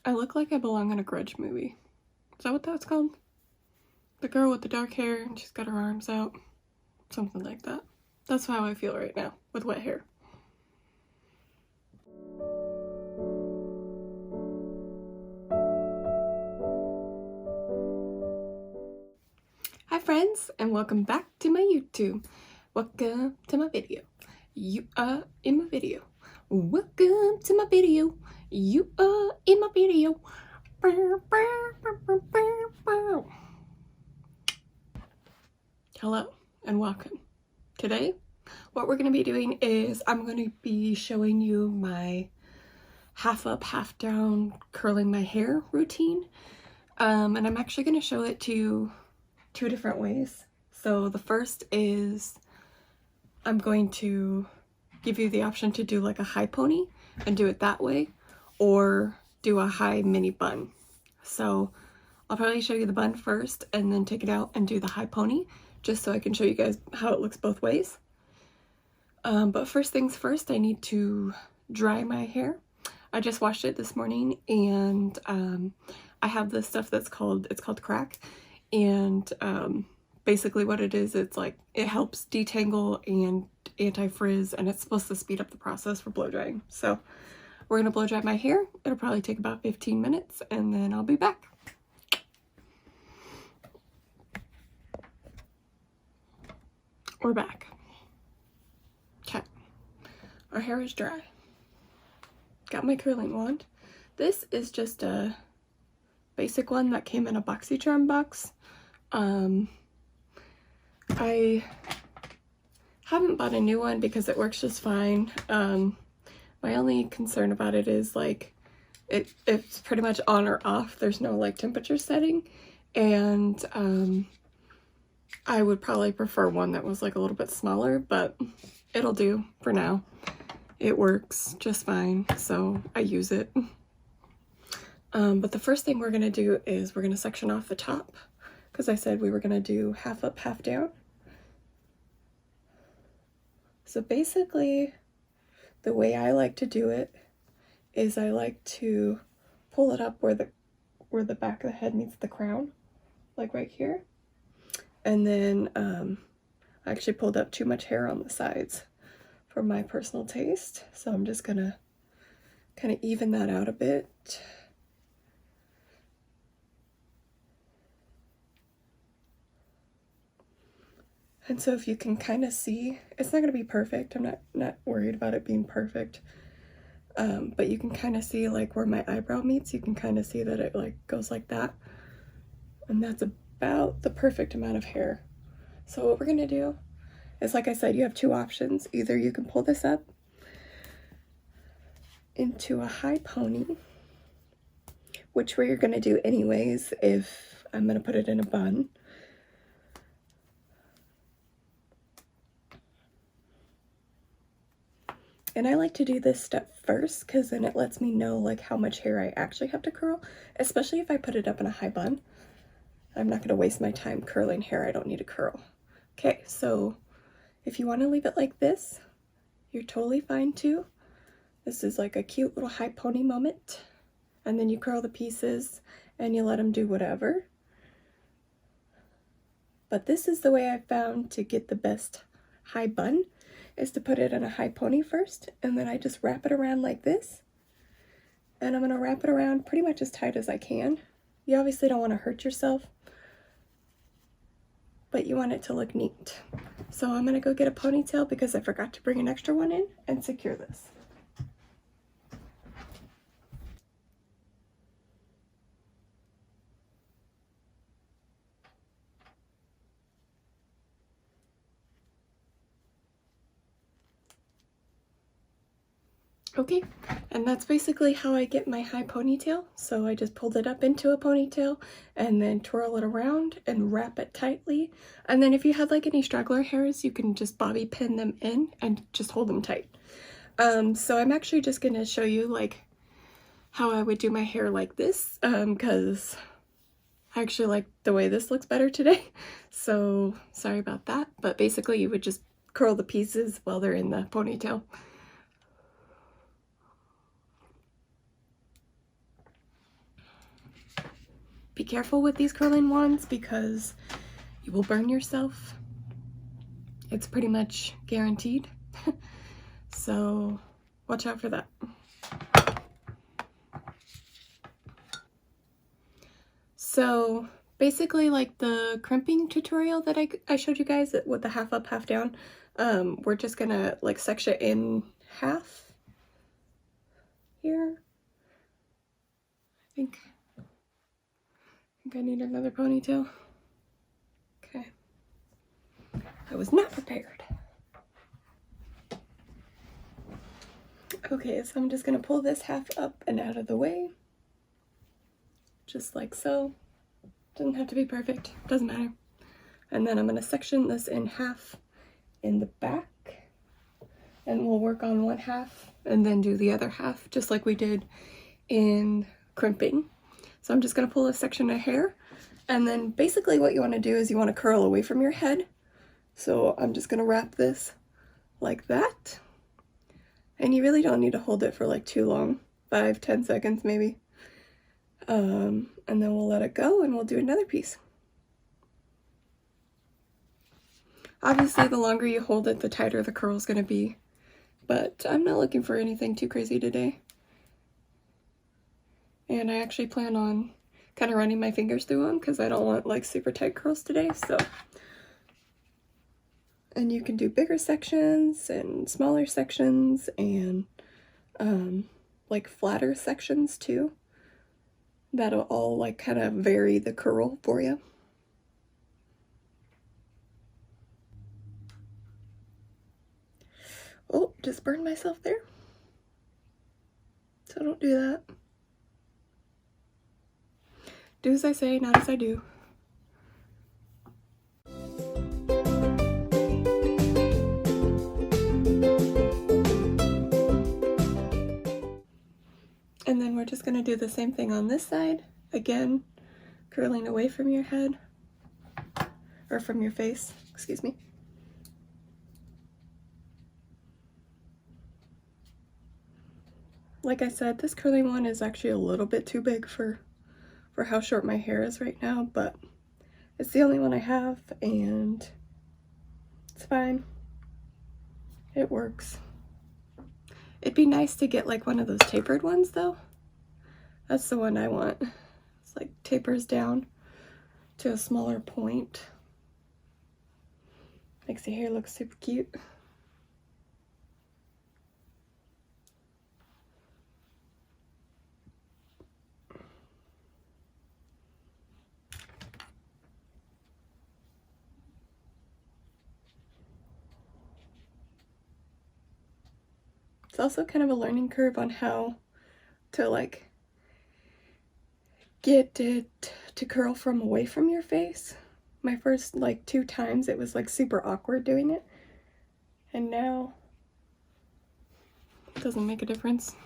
I look like I belong in a Grudge movie. Is that what that's called? The girl with the dark hair and she's got her arms out. Something like that. That's how I feel right now with wet hair. Hi friends, and welcome back to my YouTube. Welcome to my video. You are in my video. Welcome to my video. You are in my video. Hello and welcome. Today, what we're going to be doing is I'm going to be showing you my half up, half down curling my hair routine. And I'm actually going to show it to you two different ways. So the first is I'm going to give you the option to do like a high pony and do it that way, or do a high mini bun. So I'll probably show you the bun first and then take it out and do the high pony, just so I can show you guys how it looks both ways. But first things first, I need to dry my hair. I just washed it this morning, and I have this stuff that's called crack, and basically what it is, it's like it helps detangle and anti-frizz, and it's supposed to speed up the process for blow drying. So we're gonna blow dry my hair. It'll probably take about 15 minutes, and then I'll be back. We're back. Okay, our hair is dry. Got my curling wand. This is just a basic one that came in a BoxyCharm box. I haven't bought a new one because it works just fine. My only concern about it is like it's pretty much on or off. There's no like temperature setting, and I would probably prefer one that was like a little bit smaller, but it'll do for now. It works just fine, so I use it. But the first thing we're gonna do is we're gonna section off the top, because I said we were gonna do half up, half down. So basically, the way I like to do it is I like to pull it up where the back of the head meets the crown, like right here. And then I actually pulled up too much hair on the sides for my personal taste, so I'm just gonna kind of even that out a bit. And so if you can kind of see, it's not going to be perfect. I'm not worried about it being perfect. But you can kind of see like where my eyebrow meets. You can kind of see that it like goes like that. And that's about the perfect amount of hair. So what we're going to do is, like I said, you have two options. Either you can pull this up into a high pony, which you're going to do anyways if I'm going to put it in a bun. And I like to do this step first because then it lets me know like how much hair I actually have to curl, especially if I put it up in a high bun. I'm not going to waste my time curling hair I don't need to curl. Okay, so if you want to leave it like this, you're totally fine too. This is like a cute little high pony moment. And then you curl the pieces and you let them do whatever. But this is the way I found to get the best high bun, is to put it in a high pony first, and then I just wrap it around like this. And I'm going to wrap it around pretty much as tight as I can. You obviously don't want to hurt yourself, but you want it to look neat. So I'm going to go get a ponytail because I forgot to bring an extra one in and secure this. Okay, and that's basically how I get my high ponytail. So I just pulled it up into a ponytail and then twirl it around and wrap it tightly. And then if you had like any straggler hairs, you can just bobby pin them in and just hold them tight. So I'm actually just gonna show you like how I would do my hair like this, because I actually like the way this looks better today. So sorry about that, but basically you would just curl the pieces while they're in the ponytail. be careful with these curling wands because you will burn yourself. It's pretty much guaranteed. So watch out for that. So basically, like the crimping tutorial that I showed you guys with the half up, half down, we're just gonna like section in half here. I think I need another ponytail. Okay. I was not prepared. Okay, so I'm just gonna pull this half up and out of the way. Just like so. Doesn't have to be perfect, doesn't matter. And then I'm gonna section this in half in the back. And we'll work on one half and then do the other half, just like we did in crimping. So I'm just gonna pull a section of hair. And then basically what you wanna do is you wanna curl away from your head. So I'm just gonna wrap this like that. And you really don't need to hold it for like too long, 5-10 seconds maybe. And then we'll let it go and we'll do another piece. Obviously the longer you hold it, the tighter the curl is gonna be. But I'm not looking for anything too crazy today. And I actually plan on kind of running my fingers through them because I don't want like super tight curls today, so. And you can do bigger sections and smaller sections and like flatter sections too. That'll all like kind of vary the curl for you. Oh, just burned myself there. So don't do that. Do as I say, not as I do. And then we're just going to do the same thing on this side. Again, curling away from your head. Or from your face, excuse me. Like I said, this curling one is actually a little bit too big for how short my hair is right now, but it's the only one I have and it's fine. It works. It'd be nice to get like one of those tapered ones though. That's the one I want. It's like tapers down to a smaller point. Makes the hair look super cute. It's also kind of a learning curve on how to like get it to curl from away from your face. My first like 2 times it was like super awkward doing it, and now it doesn't make a difference.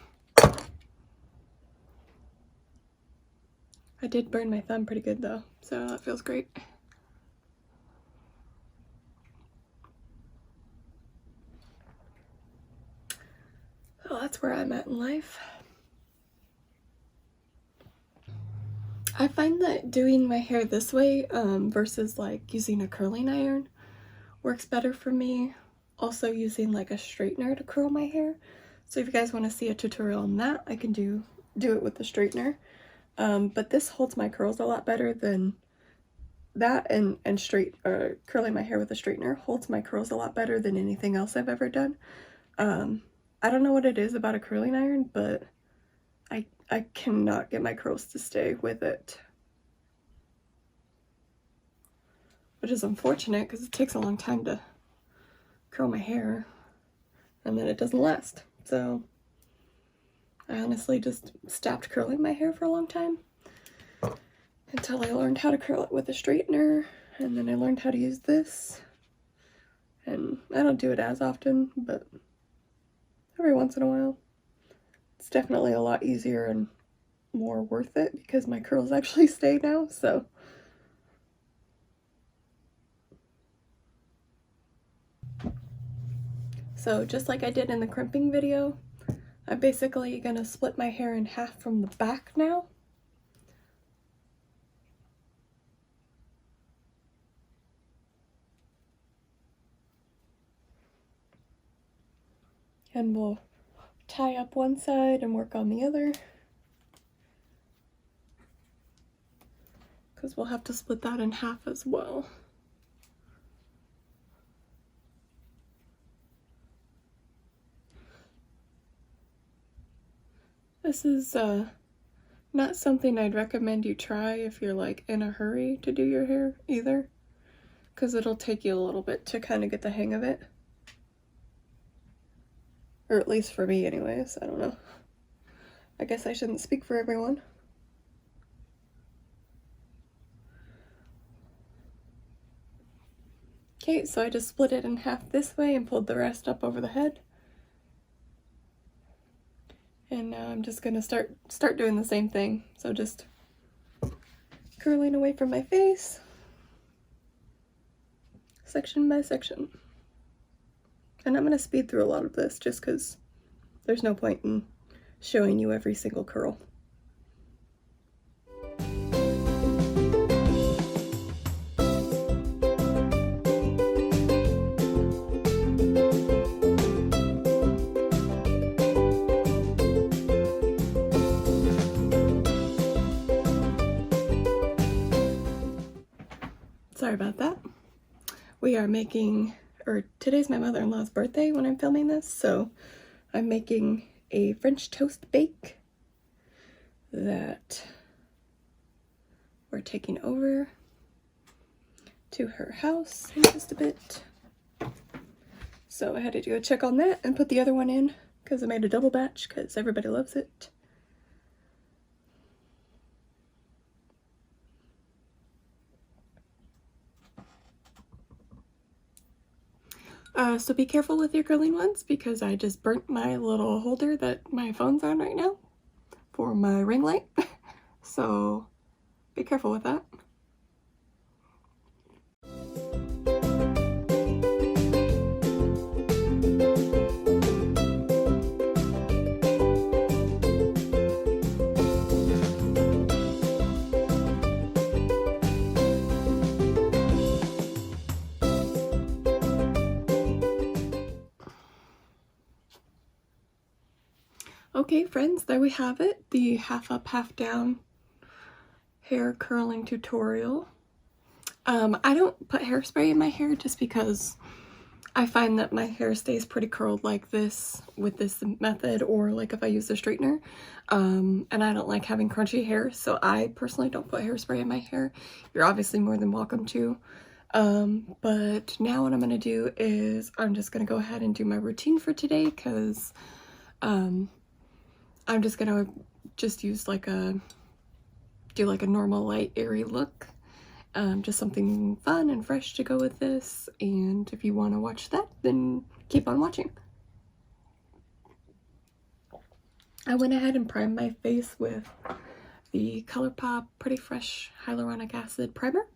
I did burn my thumb pretty good though, so that feels great. So that's where I'm at in life. I find that doing my hair this way versus like using a curling iron works better for me. Also using like a straightener to curl my hair. So if you guys want to see a tutorial on that, I can do it with the straightener. But this holds my curls a lot better than that, and curling my hair with a straightener holds my curls a lot better than anything else I've ever done. I don't know what it is about a curling iron, but I cannot get my curls to stay with it. Which is unfortunate because it takes a long time to curl my hair and then it doesn't last. So I honestly just stopped curling my hair for a long time until I learned how to curl it with a straightener, and then I learned how to use this. And I don't do it as often, but every once in a while. It's definitely a lot easier and more worth it because my curls actually stay now, so. So just like I did in the crimping video, I'm basically gonna split my hair in half from the back now. and we'll tie up one side and work on the other, because we'll have to split that in half as well. This is not something I'd recommend you try if you're like in a hurry to do your hair either, because it'll take you a little bit to kind of get the hang of it. Or at least for me anyways, I don't know. I guess I shouldn't speak for everyone. Okay, so I just split it in half this way and pulled the rest up over the head. And now I'm just gonna start doing the same thing. So just curling away from my face, section by section. And I'm gonna speed through a lot of this just because there's no point in showing you every single curl. Sorry about that. We are making, or today's my mother-in-law's birthday when I'm filming this, so I'm making a French toast bake that we're taking over to her house in just a bit. So I had to do a check on that and put the other one in because I made a double batch because everybody loves it. So be careful with your curling ones because I just burnt my little holder that my phone's on right now for my ring light. So be careful with that. Okay friends, there we have it, the half up, half down hair curling tutorial. I don't put hairspray in my hair just because I find that my hair stays pretty curled like this with this method, or like if I use the straightener, and I don't like having crunchy hair, so I personally don't put hairspray in my hair. You're obviously more than welcome to. But now what I'm going to do is I'm just going to go ahead and do my routine for today because I'm just gonna use like do like a normal light airy look, just something fun and fresh to go with this. And if you want to watch that, then keep on watching. I went ahead and primed my face with the Colourpop Pretty Fresh Hyaluronic Acid Primer.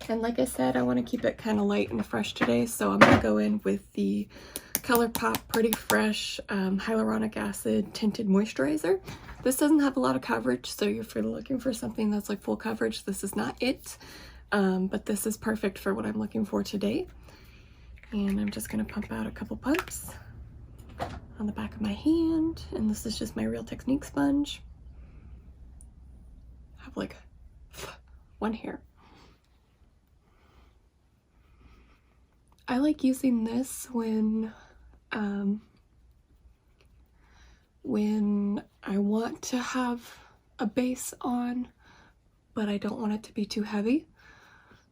And like I said, I want to keep it kind of light and fresh today, so I'm going to go in with the Colourpop Pretty Fresh Hyaluronic Acid Tinted Moisturizer. This doesn't have a lot of coverage, so if you're looking for something that's like full coverage, this is not it. But this is perfect for what I'm looking for today. And I'm just going to pump out a couple pumps on the back of my hand. And this is just my Real Technique sponge. I have like one hair. I like using this when I want to have a base on, but I don't want it to be too heavy.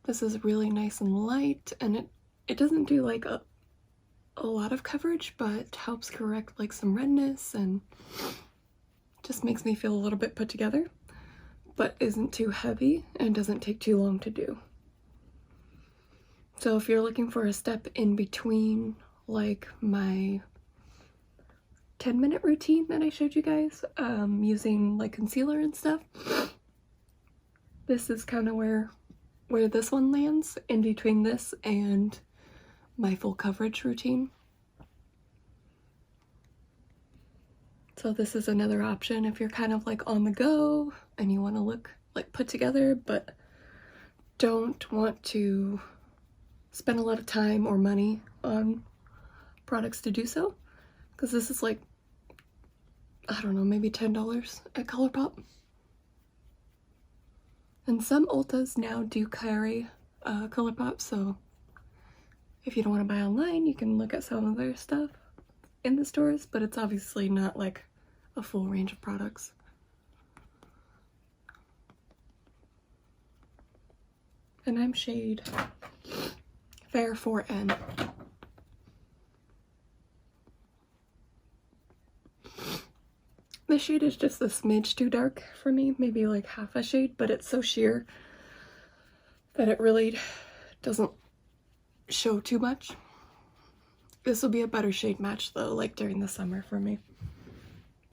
This is really nice and light, and it doesn't do like a lot of coverage, but helps correct like some redness and just makes me feel a little bit put together, but isn't too heavy and doesn't take too long to do. So if you're looking for a step in between like my 10-minute routine that I showed you guys, using like concealer and stuff, this is kind of where this one lands, in between this and my full coverage routine. So this is another option if you're kind of like on the go and you want to look like put together but don't want to spend a lot of time or money on products to do so, because this is like, I don't know, maybe $10 at Colourpop. And some Ultas now do carry Colourpop, so if you don't want to buy online, you can look at some of their stuff in the stores, but it's obviously not like a full range of products. And I'm shade Fair 4N. This shade is just a smidge too dark for me, maybe like half a shade, but it's so sheer that it really doesn't show too much. This will be a better shade match though, like during the summer for me.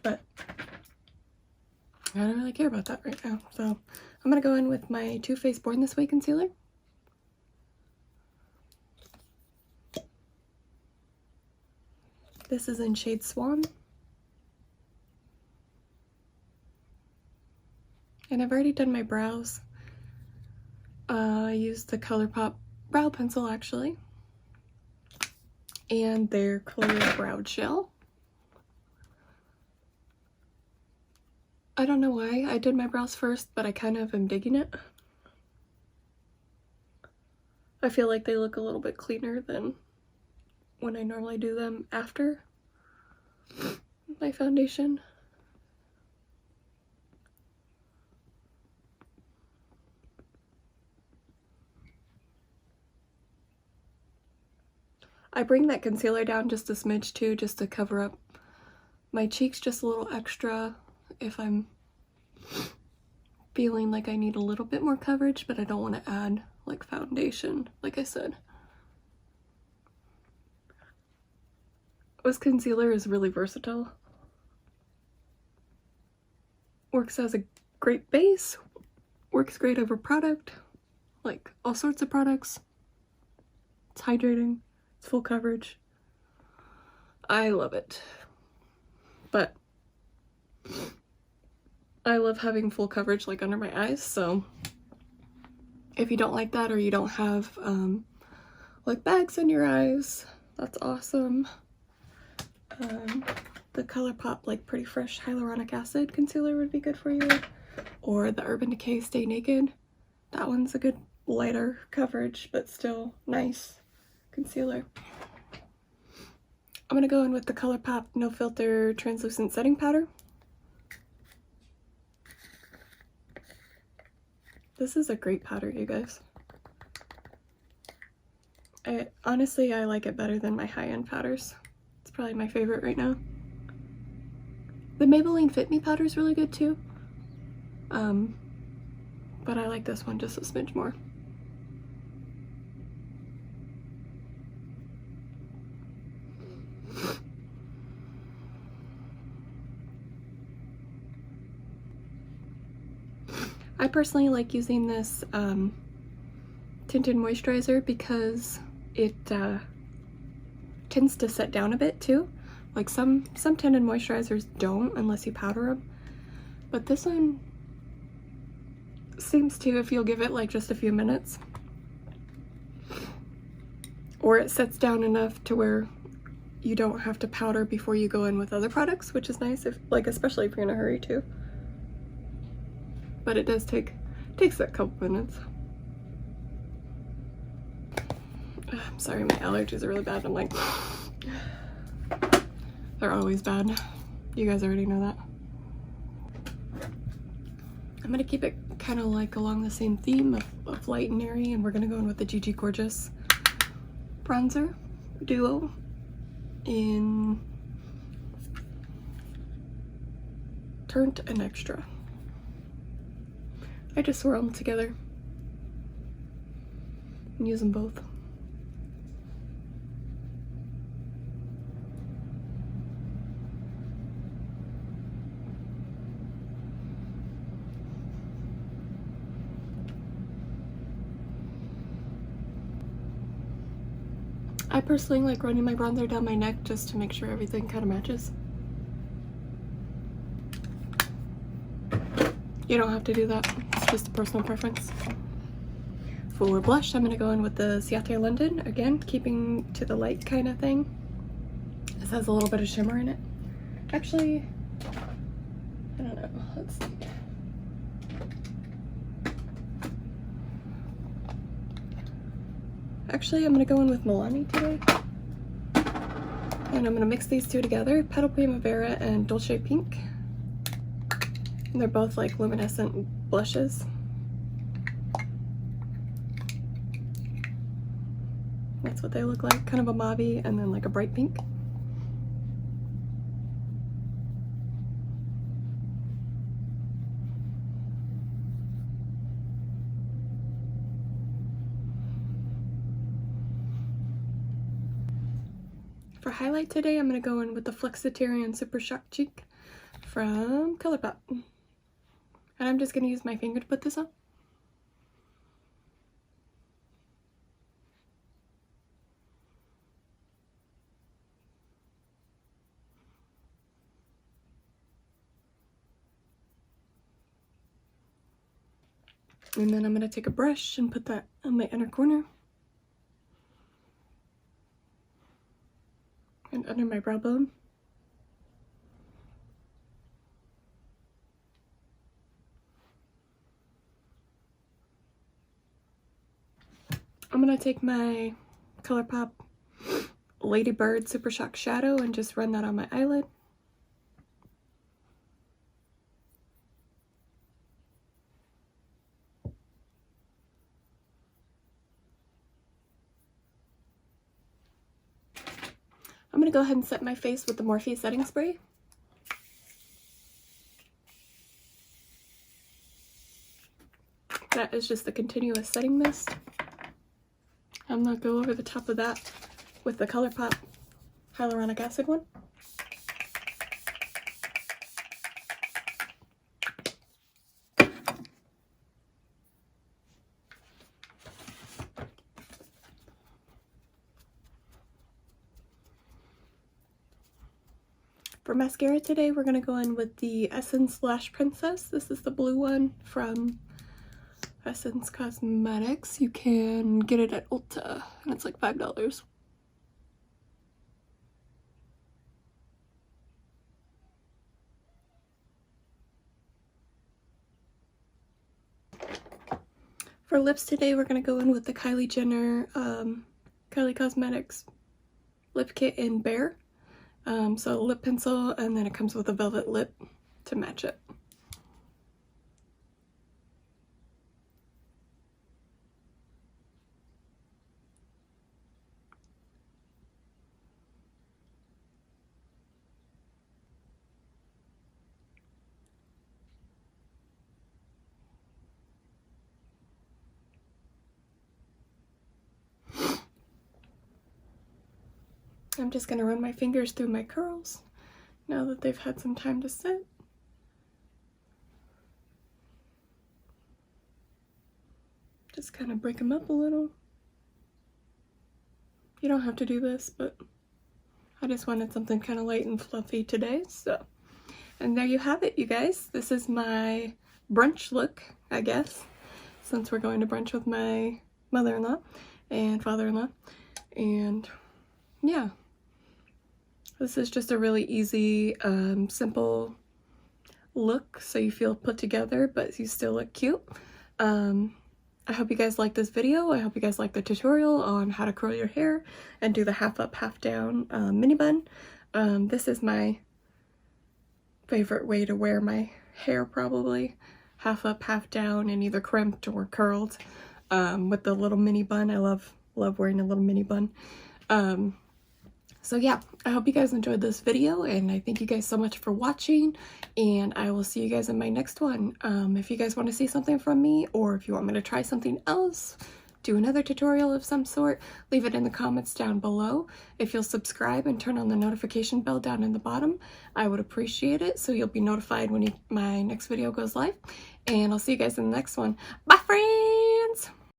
But I don't really care about that right now. So I'm gonna go in with my Too Faced Born This Way concealer. This is in shade Swan. And I've already done my brows. I used the Colourpop brow pencil actually. And their clear brow gel. I don't know why I did my brows first, but I kind of am digging it. I feel like they look a little bit cleaner than when I normally do them after my foundation. I bring that concealer down just a smidge too, just to cover up my cheeks just a little extra if I'm feeling like I need a little bit more coverage, but I don't want to add like foundation, like I said. This concealer is really versatile. Works as a great base, works great over product, like all sorts of products. It's hydrating. It's full coverage. I love it. But I love having full coverage like under my eyes, so if you don't like that or you don't have like bags in your eyes, that's awesome. The Colourpop like Pretty Fresh Hyaluronic Acid concealer would be good for you, or the Urban Decay Stay Naked. That one's a good lighter coverage but still nice concealer. I'm gonna go in with the Colourpop No Filter Translucent Setting Powder. This is a great powder, you guys. Honestly, I like it better than my high-end powders. It's probably my favorite right now. The Maybelline Fit Me powder is really good too. But I like this one just a smidge more. I personally like using this tinted moisturizer because it tends to set down a bit too. Like some tinted moisturizers don't unless you powder them, but this one seems to, if you'll give it like just a few minutes, or it sets down enough to where you don't have to powder before you go in with other products, which is nice, if like especially if you're in a hurry too. But it does takes that couple minutes. I'm sorry, my allergies are really bad. I'm like, they're always bad. You guys already know that. I'm gonna keep it kind of like along the same theme of light and airy, and we're gonna go in with the GigiGorgeous bronzer duo in Turnt and Extra. I just swirl them together and use them both. I personally like running my bronzer down my neck just to make sure everything kind of matches. You don't have to do that, it's just a personal preference. For blush, I'm going to go in with the Ciate London, again, keeping to the light kind of thing. This has a little bit of shimmer in it. Actually, I don't know. Let's see. Actually, I'm going to go in with Milani today. And I'm going to mix these two together, Petal Primavera and Dolce Pink. And they're both like luminescent blushes. That's what they look like, kind of a mauve and then like a bright pink. For highlight today, I'm going to go in with the Flexitarian Super Shock Cheek from Colourpop. And I'm just going to use my finger to put this on. And then I'm going to take a brush and put that on my inner corner. And under my brow bone. I'm going to take my Colourpop LadyBird Super Shock Shadow and just run that on my eyelid. I'm going to go ahead and set my face with the Morphe setting spray. That is just the continuous setting mist. I'm going to go over the top of that with the Colourpop Hyaluronic Acid one. For mascara today, we're going to go in with the Essence Lash Princess. This is the blue one from Essence Cosmetics. You can get it at Ulta, and it's like $5. For lips today, we're going to go in with the Kylie Jenner Kylie Cosmetics Lip Kit in Bare. So lip pencil, and then it comes with a velvet lip to match it. I'm just going to run my fingers through my curls now that they've had some time to set. Just kind of break them up a little. You don't have to do this, but I just wanted something kind of light and fluffy today, so. And there you have it, you guys. This is my brunch look, I guess, since we're going to brunch with my mother-in-law and father-in-law. And yeah. This is just a really easy, simple look, so you feel put together, but you still look cute. I hope you guys like this video. I hope you guys like the tutorial on how to curl your hair and do the half up, half down mini bun. This is my favorite way to wear my hair, probably. Half up, half down, and either crimped or curled with the little mini bun. I love wearing a little mini bun. So yeah, I hope you guys enjoyed this video, and I thank you guys so much for watching, and I will see you guys in my next one. If you guys want to see something from me, or if you want me to try something else, do another tutorial of some sort, leave it in the comments down below. If you'll subscribe and turn on the notification bell down in the bottom, I would appreciate it, so you'll be notified when my next video goes live. And I'll see you guys in the next one. Bye, friends!